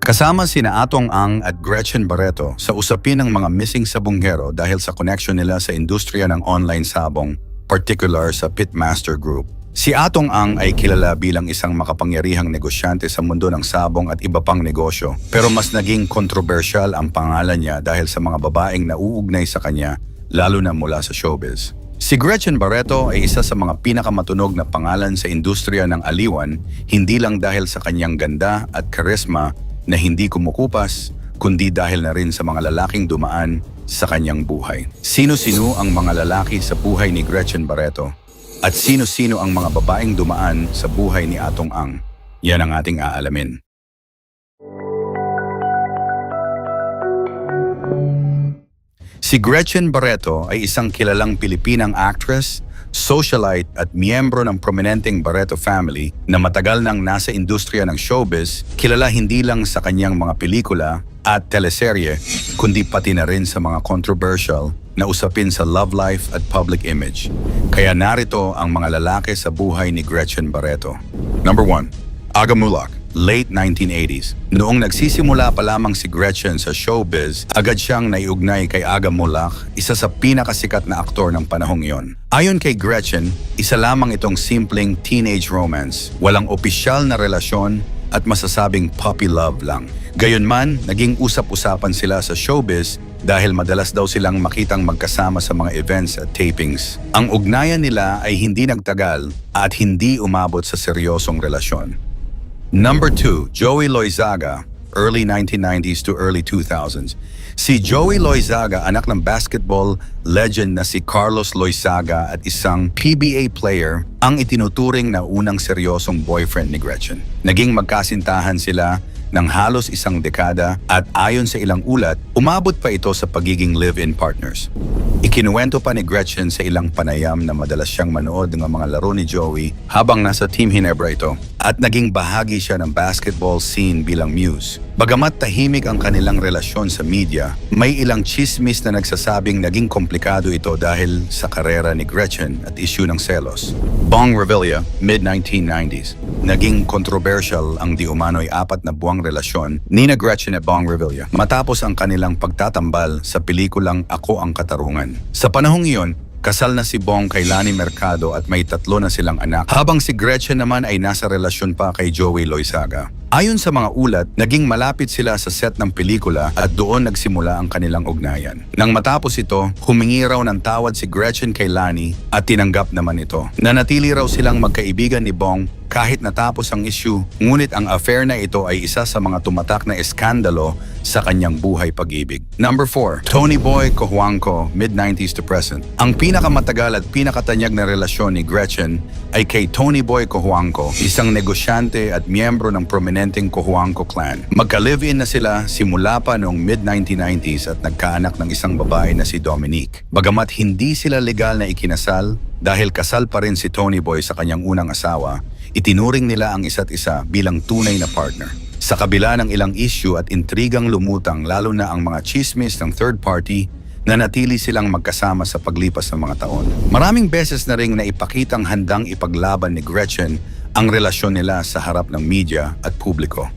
Kasama sina Atong Ang at Gretchen Barreto sa usapin ng mga missing sabonghero dahil sa connection nila sa industriya ng online sabong, particular sa Pitmaster Group. Si Atong Ang ay kilala bilang isang makapangyarihang negosyante sa mundo ng sabong at iba pang negosyo, pero mas naging kontrobersyal ang pangalan niya dahil sa mga babaeng nauugnay sa kanya, lalo na mula sa showbiz. Si Gretchen Barreto ay isa sa mga pinakamatunog na pangalan sa industriya ng aliwan, hindi lang dahil sa kanyang ganda at karisma na hindi kumukupas, kundi dahil na rin sa mga lalaking dumaan sa kanyang buhay. Sino-sino ang mga lalaki sa buhay ni Gretchen Barreto? At sino-sino ang mga babaeng dumaan sa buhay ni Atong Ang? Yan ang ating aalamin. Si Gretchen Barreto ay isang kilalang Pilipinang actress, socialite at miyembro ng prominenteng Barreto family na matagal nang nasa industriya ng showbiz, kilala hindi lang sa kanyang mga pelikula at teleserye, kundi pati na rin sa mga controversial na usapin sa love life at public image. Kaya narito ang mga lalaki sa buhay ni Gretchen Barreto. Number 1. Aga Mulak, late 1980s. Noong nagsisimula pa lamang si Gretchen sa showbiz, agad siyang naiugnay kay Aga Mulak, isa sa pinakasikat na aktor ng panahong iyon. Ayon kay Gretchen, isa lamang itong simpleng teenage romance, walang opisyal na relasyon at masasabing puppy love lang. Gayunman, naging usap-usapan sila sa showbiz dahil madalas daw silang makitang magkasama sa mga events at tapings. Ang ugnayan nila ay hindi nagtagal at hindi umabot sa seryosong relasyon. Number 2, Joey Loizaga, early 1990s to early 2000s. Si Joey Loizaga, anak ng basketball legend na si Carlos Loizaga at isang PBA player, ang itinuturing na unang seryosong boyfriend ni Gretchen. Naging magkasintahan sila ng halos isang dekada at ayon sa ilang ulat, umabot pa ito sa pagiging live-in partners. Ikinuwento pa ni Gretchen sa ilang panayam na madalas siyang manood ng mga laro ni Joey habang nasa Team Ginebra ito at naging bahagi siya ng basketball scene bilang muse. Bagamat tahimik ang kanilang relasyon sa media, may ilang chismis na nagsasabing naging komplikado ito dahil sa karera ni Gretchen at issue ng selos. Bong Revilla, mid-1990s. Naging controversial ang di umano'y 4 na buwang relasyon ni na Gretchen at Bong Revilla matapos ang kanilang pagtatambal sa pelikulang Ako ang Katarungan. Sa panahong iyon, kasal na si Bong kay Lani Mercado at may 3 na silang anak, habang si Gretchen naman ay nasa relasyon pa kay Joey Loizaga. Ayon sa mga ulat, naging malapit sila sa set ng pelikula at doon nagsimula ang kanilang ugnayan. Nang matapos ito, humingi raw ng tawad si Gretchen kay Lani at tinanggap naman ito. Nanatili raw silang magkaibigan ni Bong kahit natapos ang issue, ngunit ang affair na ito ay isa sa mga tumatak na eskandalo sa kanyang buhay pag-ibig. Number 4, Tony Boy Cojuangco, mid-90s to present. Ang pinakamatagal at pinakatanyag na relasyon ni Gretchen ay kay Tony Boy Cojuangco, isang negosyante at miyembro ng prominenteng Cojuangco clan. Magka-live-in na sila simula pa noong mid-1990s at nagkaanak ng isang babae na si Dominique. Bagamat hindi sila legal na ikinasal, dahil kasal pa rin si Tony Boy sa kanyang unang asawa, itinuring nila ang isa't isa bilang tunay na partner. Sa kabila ng ilang issue at intrigang lumutang lalo na ang mga chismis ng third party, nanatili silang magkasama sa paglipas ng mga taon. Maraming beses na ring naipakitang handang ipaglaban ni Gretchen ang relasyon nila sa harap ng media at publiko.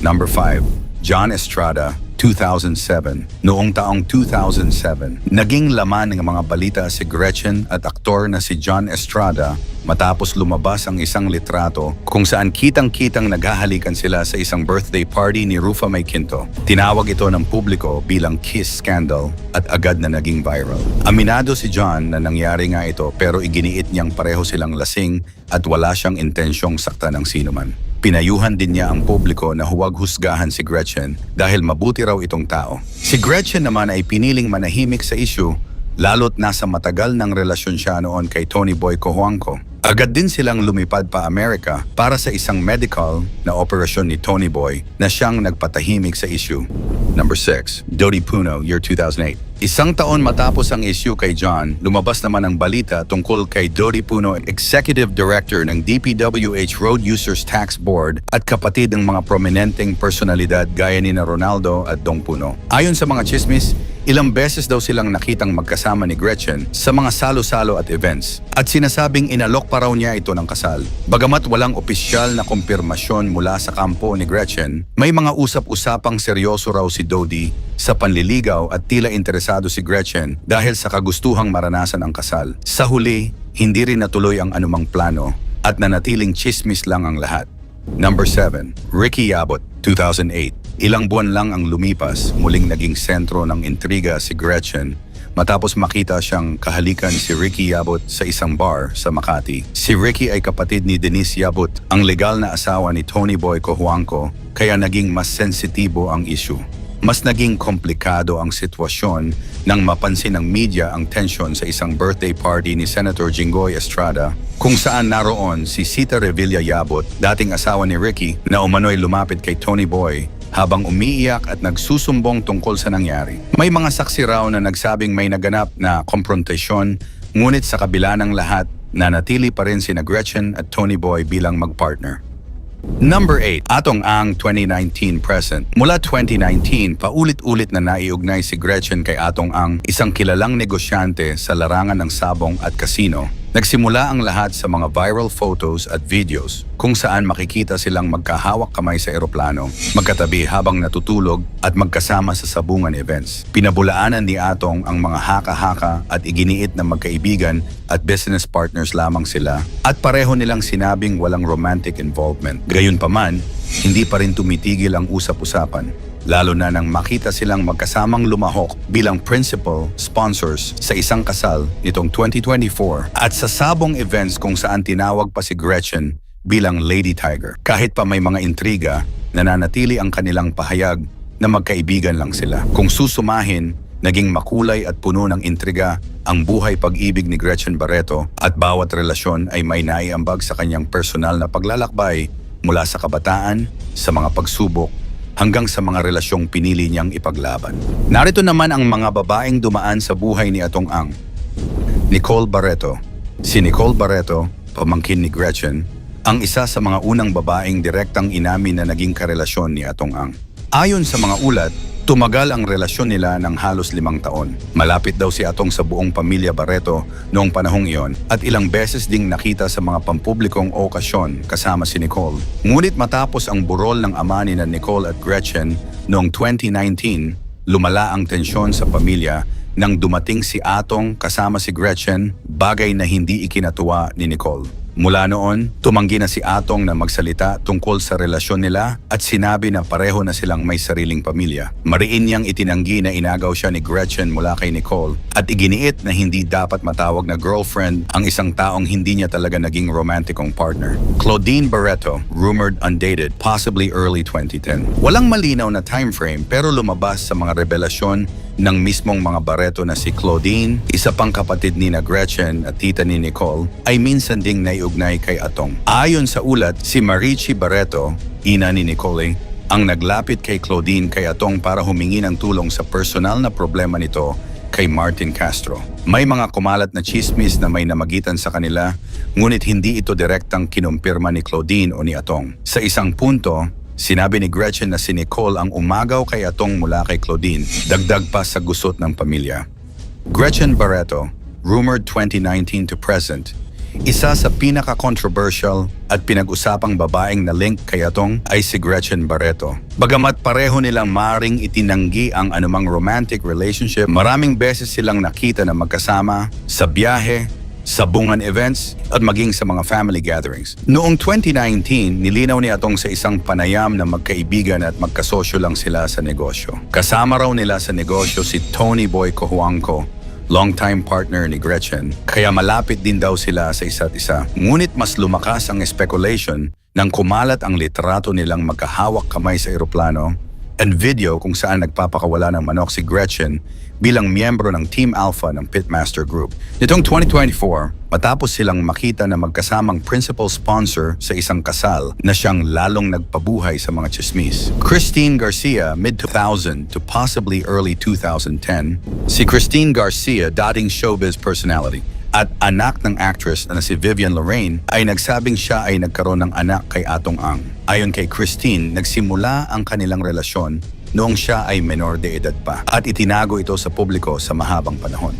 Number 5, John Estrada, 2007. Noong taong 2007, naging laman ng mga balita si Gretchen at aktor na si John Estrada matapos lumabas ang isang litrato kung saan kitang-kitang naghahalikan sila sa isang birthday party ni Rufa May Quinto. Tinawag ito ng publiko bilang kiss scandal at agad na naging viral. Aminado si John na nangyari nga ito pero iginiit niyang pareho silang lasing at wala siyang intensyong sakta ng sinuman. Pinayuhan din niya ang publiko na huwag husgahan si Gretchen dahil mabuti raw itong tao. Si Gretchen naman ay piniling manahimik sa issue lalo't nasa matagal ng relasyon siya noon kay Tony Boy Cojuangco. Agad din silang lumipad pa Amerika para sa isang medical na operasyon ni Tony Boy na siyang nagpatahimik sa issue. Number 6, Dodi Puno, year 2008. Isang taon matapos ang issue kay John, lumabas naman ang balita tungkol kay Dodi Puno, Executive Director ng DPWH Road Users Tax Board at kapatid ng mga prominenteng personalidad gaya ni na Ronaldo at Dong Puno. Ayon sa mga chismis, Ilang beses daw silang nakitang magkasama ni Gretchen sa mga salo-salo at events at sinasabing inalok pa raw niya ito ng kasal. Bagamat walang opisyal na kumpirmasyon mula sa kampo ni Gretchen, may mga usap-usapang seryoso raw si Dodi sa panliligaw at tila interesado si Gretchen dahil sa kagustuhang maranasan ang kasal. Sa huli, hindi rin natuloy ang anumang plano at nanatiling chismis lang ang lahat. Number 7. Ricky Yabut, 2008. Ilang buwan lang ang lumipas, muling naging sentro ng intriga si Gretchen matapos makita siyang kahalikan si Ricky Yabut sa isang bar sa Makati. Si Ricky ay kapatid ni Denise Yabut, ang legal na asawa ni Tony Boy Cojuangco, kaya naging mas sensitibo ang issue. Mas naging komplikado ang sitwasyon nang mapansin ng media ang tensyon sa isang birthday party ni Senator Jinggoy Estrada kung saan naroon si Sita Revilla Yabut, dating asawa ni Ricky, na umano'y lumapit kay Tony Boy habang umiiyak at nagsusumbong tungkol sa nangyari. May mga saksi raw na nagsabing may naganap na komprontasyon, ngunit sa kabila ng lahat, nanatili pa rin sina Gretchen at Tony Boy bilang magpartner. Number 8. Atong Ang 2019 present. Mula 2019, paulit-ulit na naiugnay si Gretchen kay Atong Ang, isang kilalang negosyante sa larangan ng sabong at kasino. Nagsimula ang lahat sa mga viral photos at videos kung saan makikita silang magkahawak kamay sa eroplano, magkatabi habang natutulog at magkasama sa sabungan events. Pinabulaanan ni Atong ang mga haka-haka at iginiit na magkaibigan at business partners lamang sila at pareho nilang sinabing walang romantic involvement. Gayunpaman, hindi pa rin tumitigil ang usap-usapan, lalo na nang makita silang magkasamang lumahok bilang principal sponsors sa isang kasal nitong 2024 at sa sabong events kung saan tinawag pa si Gretchen bilang Lady Tiger. Kahit pa may mga intriga, nananatili ang kanilang pahayag na magkaibigan lang sila. Kung susumahin, naging makulay at puno ng intriga ang buhay pag-ibig ni Gretchen Barreto at bawat relasyon ay may naiambag sa kanyang personal na paglalakbay mula sa kabataan, sa mga pagsubok, hanggang sa mga relasyong pinili niyang ipaglaban. Narito naman ang mga babaeng dumaan sa buhay ni Atong Ang. Nicole Barreto. Si Nicole Barreto, pamangkin ni Gretchen, ang isa sa mga unang babaeng direktang inamin na naging karelasyon ni Atong Ang. Ayon sa mga ulat, tumagal ang relasyon nila ng halos 5 taon. Malapit daw si Atong sa buong pamilya Barreto noong panahong iyon at ilang beses ding nakita sa mga pampublikong okasyon kasama si Nicole. Ngunit matapos ang burol ng ama ni na Nicole at Gretchen noong 2019, lumala ang tensyon sa pamilya nang dumating si Atong kasama si Gretchen, bagay na hindi ikinatuwa ni Nicole. Mula noon, tumanggi na si Atong na magsalita tungkol sa relasyon nila at sinabi na pareho na silang may sariling pamilya. Mariin niyang itinanggi na inagaw siya ni Gretchen mula kay Nicole at iginiit na hindi dapat matawag na girlfriend ang isang taong hindi niya talaga naging romantikong partner. Claudine Barreto, rumored undated, possibly early 2010. Walang malinaw na time frame pero lumabas sa mga revelasyon ng mismong mga Barreto na si Claudine, isa pang kapatid ni na Gretchen at tita ni Nicole, ay minsan ding naiugnay kay Atong. Ayon sa ulat, si Marichi Barreto, ina ni Nicole, ang naglapit kay Claudine kay Atong para humingi ng tulong sa personal na problema nito kay Martin Castro. May mga kumalat na chismis na may namagitan sa kanila, ngunit hindi ito direktang kinumpirma ni Claudine o ni Atong. Sa isang punto, sinabi ni Gretchen na si Nicole ang umagaw kay Atong mula kay Claudine, dagdag pa sa gusot ng pamilya. Gretchen Barreto, rumored 2019 to present, isa sa pinaka-controversial at pinag-usapang babaeng na link kay Atong ay si Gretchen Barreto. Bagamat pareho nilang maring itinanggi ang anumang romantic relationship, maraming beses silang nakita na magkasama sa biyahe, sabungan events at maging sa mga family gatherings. Noong 2019, nilinaw ni Atong sa isang panayam na magkaibigan at magkasosyo lang sila sa negosyo. Kasama raw nila sa negosyo si Tony Boy Cojuangco, longtime partner ni Gretchen, kaya malapit din daw sila sa isa't isa. Ngunit mas lumakas ang speculation nang kumalat ang litrato nilang magkahawak kamay sa eroplano and video kung saan nagpapakawala ng manok si Gretchen bilang miyembro ng Team Alpha ng Pitmaster Group. Nitong 2024, matapos silang makita na magkasamang principal sponsor sa isang kasal na siyang lalong nagpabuhay sa mga chismis. Christine Garcia, mid-2000 to possibly early 2010. Si Christine Garcia, dating showbiz personality, at anak ng actress na si Vivian Lorraine ay nagsabing siya ay nagkaroon ng anak kay Atong Ang. Ayon kay Christine, nagsimula ang kanilang relasyon noong siya ay menor de edad pa at itinago ito sa publiko sa mahabang panahon.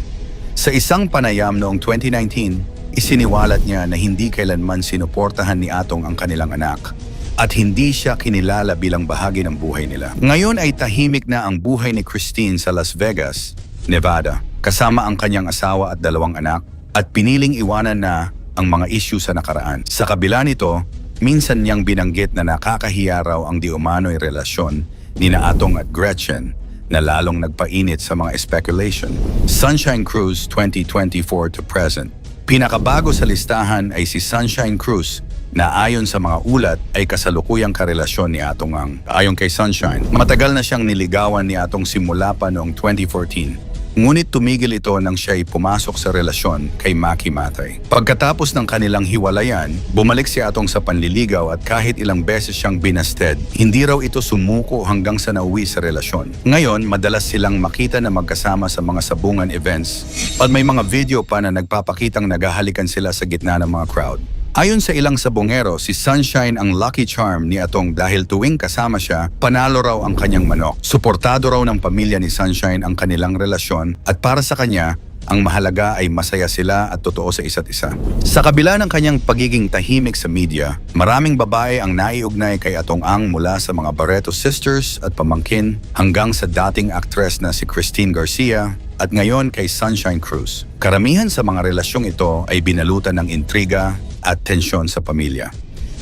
Sa isang panayam noong 2019, isiniwalat niya na hindi kailanman sinuportahan ni Atong ang kanilang anak at hindi siya kinilala bilang bahagi ng buhay nila. Ngayon ay tahimik na ang buhay ni Christine sa Las Vegas, Nevada, kasama ang kanyang asawa at 2 anak at piniling iwanan na ang mga issue sa nakaraan. Sa kabila nito, minsan niyang binanggit na nakakahiya raw ang di umano'y relasyon ni na Atong at Gretchen na lalong nagpainit sa mga speculation. Sunshine Cruise 2024 to present. Pinakabago sa listahan ay si Sunshine Cruise na ayon sa mga ulat ay kasalukuyang karelasyon ni Atong Ang. Ayon kay Sunshine, matagal na siyang niligawan ni Atong simula pa noong 2014. Ngunit tumigil ito nang siya ay pumasok sa relasyon kay Maki Matay. Pagkatapos ng kanilang hiwalayan, bumalik si Atong sa panliligaw at kahit ilang beses siyang binasted, hindi raw ito sumuko hanggang sa nauwi sa relasyon. Ngayon, madalas silang makita na magkasama sa mga sabungan events at may mga video pa na nagpapakitang naghahalikan sila sa gitna ng mga crowd. Ayon sa ilang sabongero, si Sunshine ang lucky charm ni Atong dahil tuwing kasama siya, panalo raw ang kanyang manok. Suportado raw ng pamilya ni Sunshine ang kanilang relasyon at para sa kanya, ang mahalaga ay masaya sila at totoo sa isa't isa. Sa kabila ng kanyang pagiging tahimik sa media, maraming babae ang naiugnay kay Atong Ang mula sa mga Barreto sisters at pamangkin hanggang sa dating aktres na si Christine Garcia at ngayon kay Sunshine Cruz. Karamihan sa mga relasyong ito ay binalutan ng intriga at tensyon sa pamilya.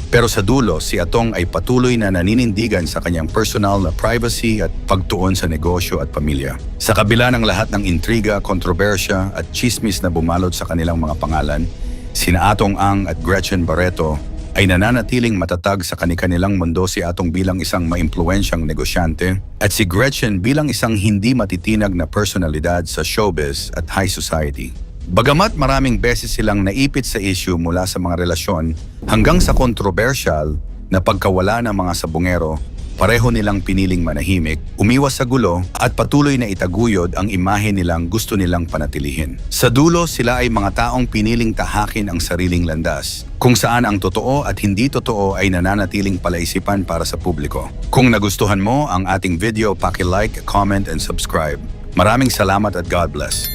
Pero sa dulo, si Atong ay patuloy na naninindigan sa kanyang personal na privacy at pagtuon sa negosyo at pamilya. Sa kabila ng lahat ng intriga, kontrobersya at chismis na bumalot sa kanilang mga pangalan, sina Atong Ang at Gretchen Barreto ay nananatiling matatag sa kanilang mundo, si Atong bilang isang maimpluwensyang negosyante at si Gretchen bilang isang hindi matitinag na personalidad sa showbiz at high society. Bagamat maraming beses silang naipit sa issue mula sa mga relasyon hanggang sa kontrobersyal na pagkawala ng mga sabongero, pareho nilang piniling manahimik, umiwas sa gulo at patuloy na itaguyod ang imahe nilang gusto nilang panatilihin. Sa dulo, sila ay mga taong piniling tahakin ang sariling landas, kung saan ang totoo at hindi totoo ay nananatiling palaisipan para sa publiko. Kung nagustuhan mo ang ating video, paki-like, comment and subscribe. Maraming salamat at God bless.